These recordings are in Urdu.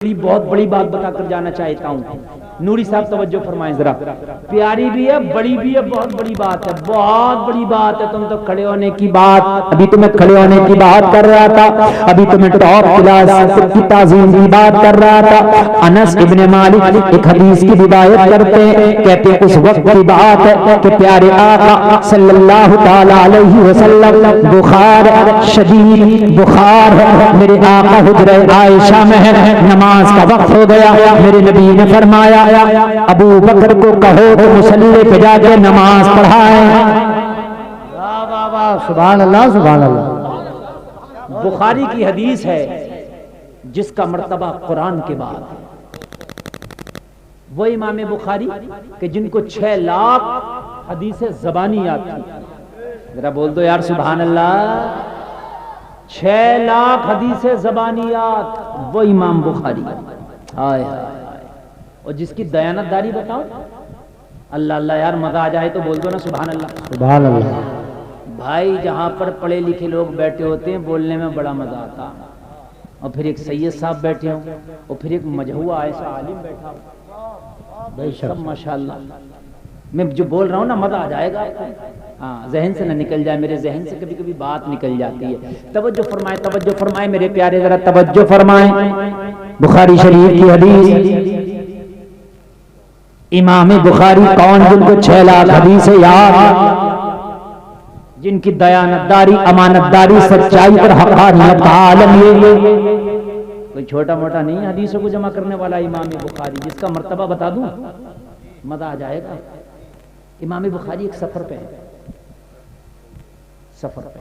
بہت بڑی بات بتا کر جانا چاہتا ہوں. نوری صاحب توجہ فرمائیں ذرا. پیاری بھی ہے, بڑی بھی ہے, بہت بڑی بات ہے, بہت بڑی بات ہے. تم تو کھڑے ہونے کی بات, ابھی تو میں کھڑے ہونے کی بات کر رہا تھا, ابھی تو میں ٹاپ کلاس کی تعظیم کی بات کر رہا تھا. انس ابن مالک ایک حدیث کی روایت کرتے ہیں, کہتے ہیں اس وقت کی بات ہے کہ پیارے آقا صلی اللہ تعالی علیہ وسلم بخار شدید بخار ہے, میرے آقا حجرہ عائشہ میں ہے, نماز کا وقت ہو گیا. میرے نبی نے فرمایا ابو بکر کو کہو کہ مصلی پہ جا کے نماز پڑھائیں. واہ واہ واہ, سبحان اللہ سبحان اللہ. بخاری کی حدیث ہے جس کا مرتبہ قرآن کے بعد ہے. وہ امام بخاری کہ جن کو 6 لاکھ حدیث زبانی یاد تھی. ذرا بول دو یار سبحان اللہ. 6 لاکھ حدیث زبانیات, وہ امام بخاری. ہائے ہائے, اور جس کی دیانت داری بتاؤ, اللہ اللہ یار مزہ آ جائے تو بول دو نا سبحان اللہ سبحان اللہ. بھائی جہاں پر پڑھے لکھے لوگ بیٹھے ہوتے ہیں بولنے میں بڑا مزہ آتا, اور پھر ایک سید صاحب بیٹھے ہوں, اور پھر ایک مجہوا ایسا عالم بیٹھا ہو, سب ماشاءاللہ. میں جو بول رہا ہوں نا مزہ آ جائے گا. ہاں, ذہن سے نہ نکل جائے, میرے ذہن سے کبھی کبھی بات نکل جاتی ہے. توجہ فرمائے میرے پیارے, ذرا توجہ فرمائیں. بخاری شریف کی حدیث. امام بخاری کون جن کو 6 لاکھ حدیث یاد, جن کی دیانتداری, امانتداری, سچائی اور حقانیت کا عالم یہ کوئی چھوٹا موٹا نہیں حدیثوں کو جمع کرنے والا امام بخاری, جس کا مرتبہ بتا دوں مزہ آ جائے گا. امام بخاری ایک سفر پہ ہے, سفر پہ,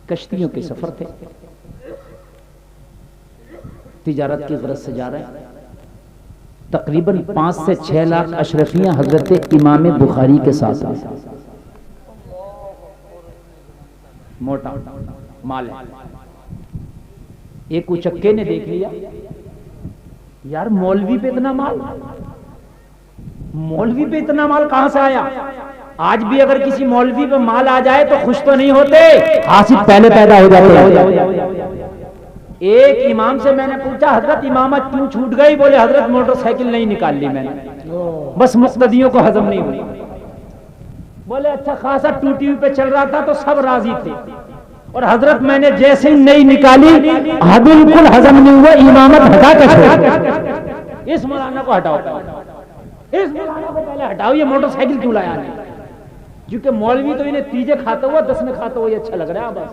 کشتیوں کے سفر تھے, تجارت کی غرض سے جا رہے ہیں. تقریباً 5 سے 6 لاکھ اشرفیاں حضرت امام بخاری کے ساتھ ہیں. موٹا مال ہے. ایک اچکے نے دیکھ لیا یار مولوی پہ اتنا مال, مولوی پہ اتنا مال کہاں سے آیا. آج بھی اگر کسی مولوی پہ مال آ جائے تو خوش تو نہیں ہوتے, حاسد پہلے پیدا ہو جاتے ہیں. ایک امام سے میں نے پوچھا حضرت امامت کیوں چھوٹ گئی, بولے حضرت موٹر سائیکل نہیں نکال لی میں نے, بس مقتدیوں کو ہضم نہیں ہوئی. بولے اچھا خاصا ٹوٹی ہوئی پہ چل رہا تھا تو سب راضی تھے, اور حضرت میں نے جیسے ہی نہیں نکالی بالکل ہضم نہیں ہوا, امامت ہٹا کر چھوڑ. اس مولانا کو ہٹاؤ, اس مولانا کو پہلے ہٹاؤ, یہ موٹر سائیکل کیوں لایا نہیں. کیونکہ مولوی تو انہیں تیجے کھاتا ہوا 10 میں کھاتا ہوا یہ اچھا لگ رہا ہے, بس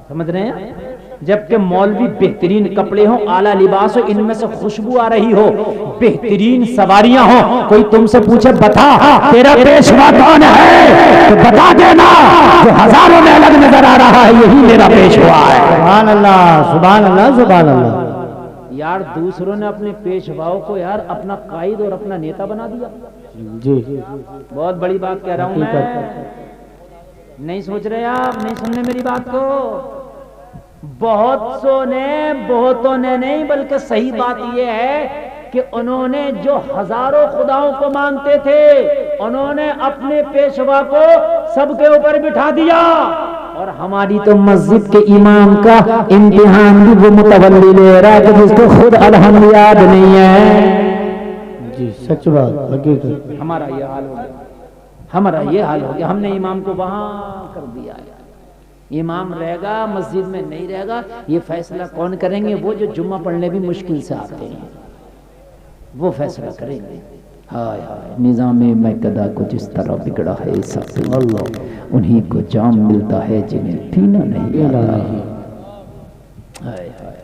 سمجھ رہے ہیں. جبکہ مولوی بہترین کپڑے ہوں, اعلیٰ لباس ہو, ان میں سے خوشبو آ رہی ہو, بہترین سواریاں ہوں, کوئی تم سے پوچھے بتا تیرا پیشوا کون ہے تو بتا دینا جو ہزاروں میں الگ نظر آ رہا ہے یہی میرا پیشوا ہے. سبحان اللہ سبحان اللہ سبحان اللہ. یار دوسروں نے اپنے پیشواؤں کو یار اپنا قائد اور اپنا نیتا بنا دیا. جی بہت بڑی بات کہہ رہا ہوں میں, نہیں سوچ رہے آپ, نہیں سننے میری بات کو. بہتوں نے نہیں, بلکہ صحیح بات یہ ہے کہ انہوں نے جو ہزاروں خداؤں کو مانتے تھے انہوں نے اپنے پیشوا کو سب کے اوپر بٹھا دیا. اور ہماری تو مسجد کے امام کا امتحان بھی وہ متولی لے رہا ہے جس کو خود الحمد یاد نہیں ہے. جی سچ بات, حقیقت. ہمارا یہ حال ہو گیا, ہمارا یہ حال ہو گیا. ہم نے امام کو وہاں کر دیا ہے. امام رہے گا مسجد میں نہیں رہے گا, یہ فیصلہ کون کریں گے؟ وہ جو جمعہ پڑھنے بھی مشکل سے آتے ہیں وہ فیصلہ کریں گے. ہائے ہائے, نظام مقتدیٰ کو جس طرح بگڑا ہے سب اللہ, انہی کو جام ملتا ہے جنہیں پینا نہیں آتا. ہائے ہائے,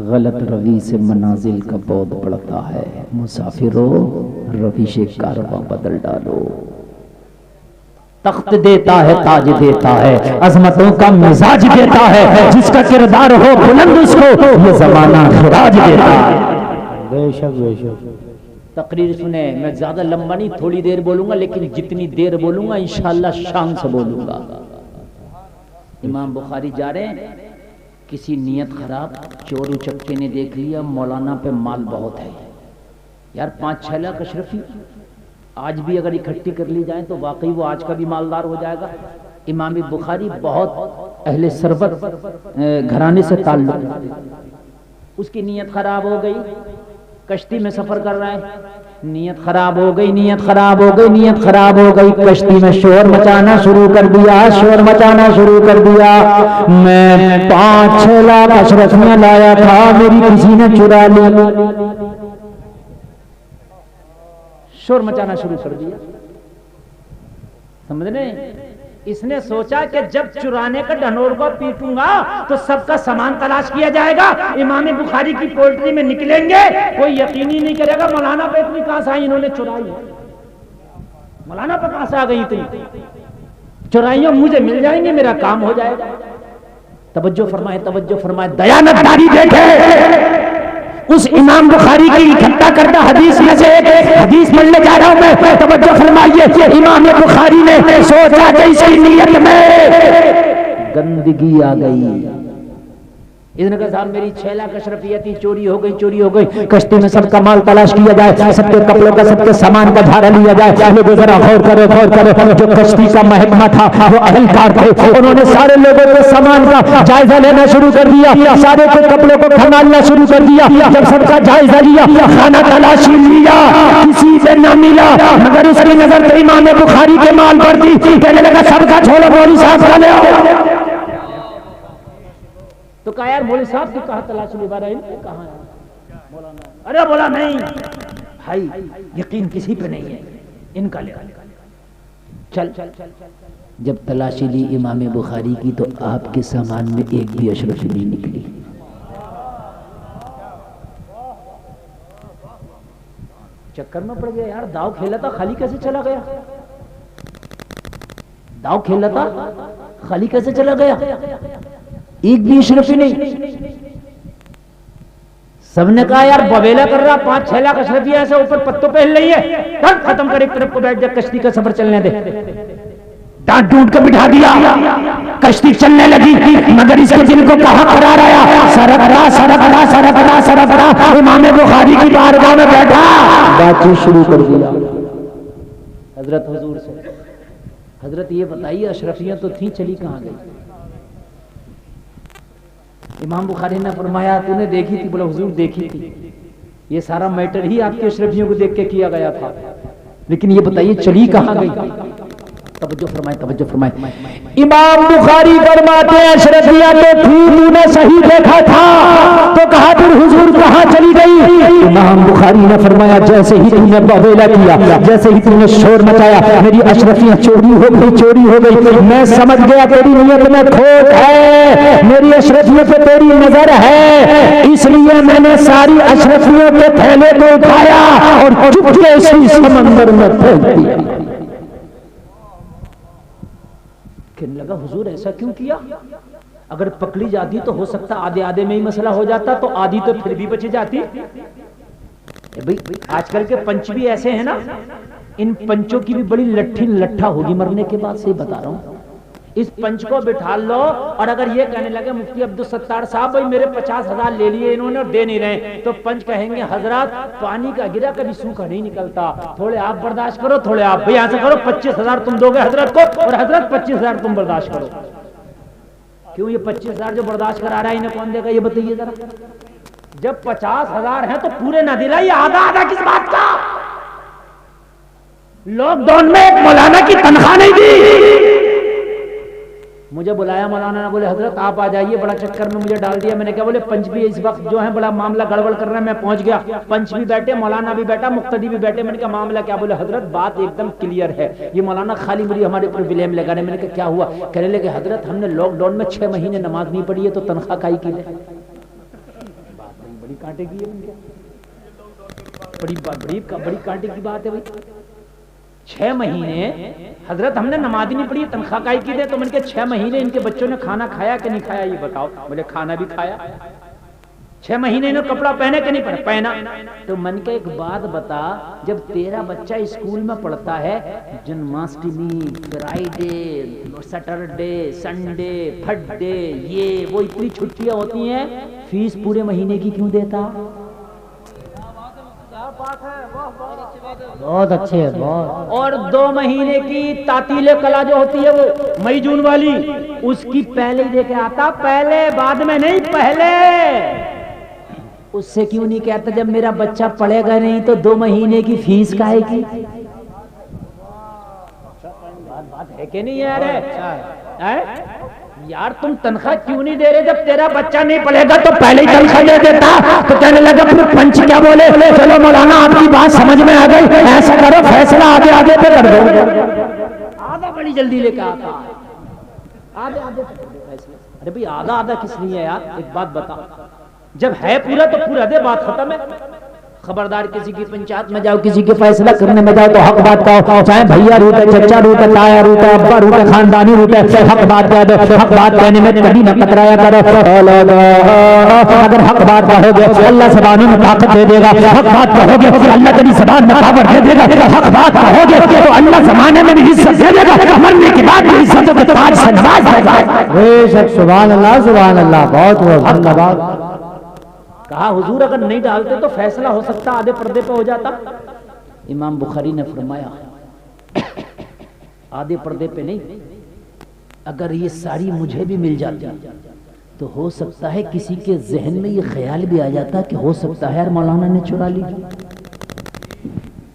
غلط روی سے منازل کا بعد بڑھتا ہے. مسافروں روش کارواں بدل ڈالو. تخت دیتا ہے, تاج دیتا ہے, عظمتوں کا مزاج دیتا ہے, جس کا کردار ہو بلند اس کو یہ زمانہ خراج دیتا ہے. بے شک بے شک. تقریر سنیں, میں زیادہ لمبا نہیں, تھوڑی دیر بولوں گا, لیکن جتنی دیر بولوں گا انشاءاللہ شان سے بولوں گا. امام بخاری جا رہے ہیں, کسی نیت خراب چور اچکے نے دیکھ لیا مولانا پہ مال بہت ہے. یار 5-6 لاکھ اشرفی آج بھی اگر اکٹھی کر لی جائیں تو واقعی وہ آج کا بھی مالدار ہو جائے گا. امام بخاری بہت اہل ثروت گھرانے سے تعلق ہے. اس کی نیت خراب ہو گئی, کشتی میں سفر کر رہا ہے, نیت خراب ہو گئی, نیت خراب ہو گئی, نیت خراب ہو گئی, کشتی میں شور مچانا شروع کر دیا, شور مچانا شروع کر دیا. میں 5-6 لاکھ اشرفیاں لایا تھا, میری کسی نے چرا لی. شور مچانا شروع کر دیا. سمجھ رہے؟ اس نے سوچا کہ جب چرانے کا ڈھنور کو پیٹوں گا تو سب کا سامان تلاش کیا جائے گا, امام بخاری کی پولٹری میں نکلیں گے, کوئی یقینی نہیں کرے گا مولانا پہ اتنی کہاں سے آئی, انہوں نے چرائی ہے, مولانا پہ کہاں سے آ گئی اتنی چرائیاں, مجھے مل جائیں گے, میرا کام ہو جائے گا. توجہ فرمائے, توجہ فرمائے, دیانتداری دیکھے. اس امام بخاری کی اکٹھا کردہ حدیث میں سے ایک حدیث پڑھنے جا رہا ہوں میں, توجہ فرمائیے. امام بخاری نے سوچا کہ اس کی نیت میں گندگی آ گئی. اس نے کہا صاحب میری 6 لاکھ اشرفیہ تھی, چوری ہو گئی, چوری ہو گئی. کشتی میں سب کا مال تلاش کیا جائے, سب کے کپڑوں کا, سب کے سامان کا جھاڑا لیا جائے. لوگوں ذرا غور کرو, غور کرو. جو کشتی کا محکمہ تھا وہ اہلکار تھے, انہوں نے سارے لوگوں کے سامان کا جائزہ لینا شروع کر دیا, سارے کے کپڑوں کو کھنگالنا شروع کر دیا. جب سب کا جائزہ لیا, خانہ تلاشی لیا, کسی سے نہ ملا, مگر اس کی نظر امام بخاری کے مال پر تھی. کہنے لگا سب کا چھوڑو, مولوی صاحب کا لے آؤ. تو کہا یار مولوی صاحب کی کہاں تلاش لی بارہ علم کہاں ہے مولانا؟ ارے بولا نہیں بھائی, یقین کسی پہ نہیں ہے, ان کا لے. چل جب تلاشی لی امام بخاری کی تو آپ کے سامان میں ایک بھی اشرفی نہیں نکلی. چکر میں پڑ گیا یار, داؤ کھیلا تھا خالی کیسے چلا گیا, داؤ کھیلا تھا خالی کیسے چلا گیا, ایک بھی اشرفی نہیں. سب نے کہا یار بویلا کر رہا, 5-6 لاکھ اشرفی ایسے اوپر پتوں پہن لئی ہے, ختم کر, ایک طرف کو بیٹھ جا, کشتی کا سفر چلنے دے. ڈانٹ ڈونٹ کے بٹھا دیا, کشتی چلنے لگی, مگر اس کے دل کو کہاں قرار آیا, سرکڑا سرکڑا سرکڑا سرکڑا امام بخاری کی بارگاہ میں بیٹھا, بات چیت شروع کر دیا حضرت حضور سے. حضرت یہ بتائیے اشرفیاں تو تھیں, چلی کہاں گئی؟ امام بخاری نے فرمایا تو نے دیکھی تھی؟ بولا حضور دیکھی تھی. یہ سارا میٹر ہی آپ کے اشرفیوں کو دیکھ کے کیا گیا تھا, لیکن یہ بتائیے چلی کہاں گئی؟ توجہ فرمائے, توجہ فرمائے. امام بخاری فرماتے ہیں اشرفیہ تو تھی, تو نے صحیح دیکھا تھا, تو کہا پھر حضور کہاں چلی گئی؟ امام بخاری نے فرمایا جیسے ہی تم نے بویلا کیا, جیسے ہی تم نے شور مچایا, میری اشرفیاں چوری ہو گئی, چوری ہو گئی. میں سمجھ گیا تیری نیت میں کھوٹ ہے, میری اشرفیوں پہ تیری نظر ہے, اس لیے میں نے ساری اشرفیوں کے تھیلے کو اٹھایا اور چپکے سے سمندر میں پھینک دیا. کہنے لگا حضور ایسا کیوں کیا؟ اگر پکڑی جاتی تو ہو سکتا آدھے آدھے میں ہی مسئلہ ہو جاتا, تو آدھی تو پھر بھی بچ جاتی. آج کل کے پنچ بھی ایسے ہیں نا, ان پنچوں کی بھی بڑی لٹھی لٹھا ہوگی مرنے کے بعد سے بتا رہا ہوں. اس پنچ کو بٹھا لو, اور اگر یہ کہنے لگے مفتی عبدالستار صاحب بھائی میرے 50,000 لے لیے انہوں نے اور دے نہیں رہے, تو پنچ کہیں گے حضرات پانی کا گرا کبھی سوکھا نہیں نکلتا, تھوڑے آپ برداشت کرو, تھوڑے آپ بھائی ایسا کرو 25,000 تم دو گے حضرت کو, اور حضرت 25,000 تم برداشت کرو. کیوں یہ 25,000 جو برداشت کرا رہا ہے انہیں کون دے گا یہ بتائیے ذرا؟ جب 50,000 ہیں تو پورے نہ دلائیے, آدھا آدھا کس بات کا؟ لاک ڈاؤن میں ایک مولانا کی تنخواہ نہیں دی. مجھے بلایا مولانا نے, بولے حضرت آپ آ جائیے, بڑا چکر میں مجھے ڈال دیا. میں نے کہا بولے پنچ بھی اس وقت جو ہے بڑا معاملہ گڑبڑ کر رہا ہے. میں پہنچ گیا, پنچ بھی بیٹھے, مولانا بھی بیٹھا, مقتدی بھی بیٹھے. میں نے کہا معاملہ کیا؟ بولے حضرت بات ایک دم کلیئر ہے, یہ مولانا خالی مجھے ہمارے اوپر بلیم لگا رہے. میں نے کہا کیا ہوا؟ کہنے لگے حضرت ہم نے لاک ڈاؤن میں 6 مہینے نماز نہیں پڑھی ہے, تو تنخواہ کائی کی ہے. بات بڑی کانٹے کی ہے, بڑی کانٹے کی بات ہے بھائی. 6 مہینے حضرت ہم نے نماز نہیں پڑھی, تنخواہ کائی کی دے. تو میں نے کہا 6 مہینے ان کے بچوں نے کھانا کھایا کہ نہیں کھایا یہ بتاؤ؟ بولے کھانا بھی کھایا. 6 مہینے انہوں کپڑا پہنے کہ نہیں پہنا؟ تو من کے ایک بات بتا, جب تیرا بچہ اسکول میں پڑھتا ہے, Janmashtami, Friday, Saturday, Sunday, Thursday, یہ وہ اتنی چھٹیاں ہوتی ہیں, فیس پورے مہینے کی کیوں دیتا؟ بہت اچھے ہے بہت. اور 2 مہینے کی تعطیل کلا جو ہوتی ہے وہ مئی جون والی، اس کی پہلے ہی دے کے آتا، پہلے بعد میں نہیں، پہلے. اس سے کیوں نہیں کہتا جب میرا بچہ پڑھے گا نہیں تو 2 مہینے کی فیس کاہے کی؟ بات ہے کہ نہیں یار؟ یار تم تنخواہ کیوں نہیں دے رہے؟ جب تیرا بچہ نہیں پڑھے گا تو پہلے ہی تنخواہ دے دیتا. تو کہنے لگا پھر پنچ کیا بولے؟ چلو مولانا آپ کی بات سمجھ میں آ گئی، ایسا کرو فیصلہ آگے آگے پہ کر دو. آدھا بڑی جلدی لے کے آتا، آدھے آدھے فیصلہ. ارے بھائی آدھا آدھا کس لیے یار؟ ایک بات بتا، جب ہے پورا تو پورا دے، بات ختم ہے. خبردار کسی کی پنچایت میں جاؤ، کسی کے فیصلہ کرنے میں جاؤ تو حق بات کہو، چاہے بھیا روٹ ہے، چچا روٹ ہے، تایا روٹ ہے، ابا روٹ ہے، خاندانی روٹ ہے، حق بات کہہ دو. حق بات کہنے میں کبھی نہ کترایا کرو. اگر حق بات کہو گے اللہ زبانوں میں طاقت دے دے گا. حق بات کہو گے پھر اللہ تیری زبان میں پاور دے دے گا. حق بات کہو گے تو اللہ زمانے میں بھی عزت دے دے گا، مرنے کے بعد بھی عزت کے تاج سے نواز دے گا. بے شک سبحان اللہ سبحان اللہ. بہت بہت دھنیہ واد. کہا حضور اگر نہیں ڈالتے تو فیصلہ ہو سکتا آدھے پردے پہ ہو جاتا. امام بخاری نے فرمایا آدھے پردے پہ نہیں، اگر یہ ساری مجھے بھی مل جاتی تو ہو سکتا ہے کسی کے ذہن میں یہ خیال بھی آ جاتا کہ ہو سکتا ہے یار مولانا نے چرا لی.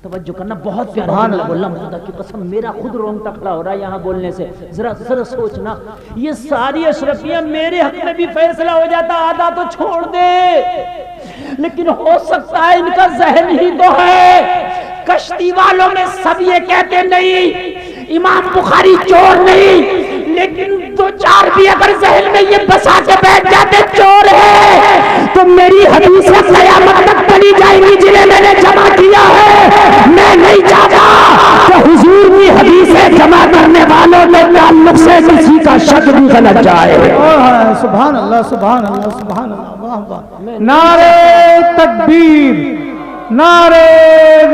توجہ کرنا، بہت پیارا جملہ بولا، خدا کی قسم میرا خود رونگٹا کھڑا ہو رہا ہے یہاں بولنے سے. ذرا سوچنا، یہ ساری اشرفیاں میرے حق میں بھی فیصلہ ہو جاتا، آدھا تو چھوڑ دے، لیکن ہو سکتا ہے ان کا ذہن ہی تو ہے. کشتی والوں میں سب یہ کہتے نہیں امام بخاری چور نہیں، لیکن 2-4 بھی اگر ذہن میں یہ بسا کے بیٹھ جاتے چور ہے تو میری حدیثیں قیامت تک پڑھی جائیں گی جنہیں میں نے جمع کیا ہے. میں نہیں چاہتا کہ حضور کی حدیثیں جمع کرنے والوں کے تعلق سے کسی کا شک بھی غلط جائے. سبحان اللہ سبحان اللہ سبحان اللہ. نعرے تکبیر، نعرے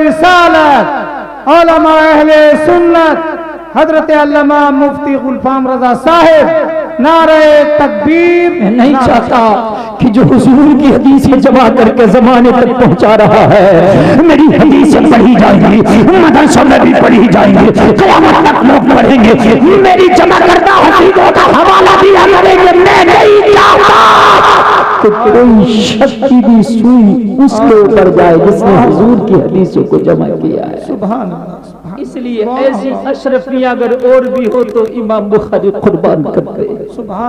رسالت، علماء اہل سنت حضرت علامہ مفتی غلفام رضا صاحب، نعرہ تکبیر. میں نہیں چاہتا کہ جو حضور کی حدیثیں جمع کر کے زمانے تک پہنچا رہا ہے میری حدیثیں پڑھی جائیں گی، مدرسوں میں بھی پڑھی جائیں گی، قیامت تک لوگ پڑھیں گے، میری جمع کردہ حدیثوں کا حوالہ دیا کریں گے. میں نہیں چاہتا کہ کوئی شک کی بھی سوئی اس کے اوپر جائے جس نے حضور کی حدیثوں کو جمع کیا ہے. سبحان اللہ. اس لیے ایسی اشرفیاں اگر اور بھی ہو تو امام بخاری قربان کرتے. سبحان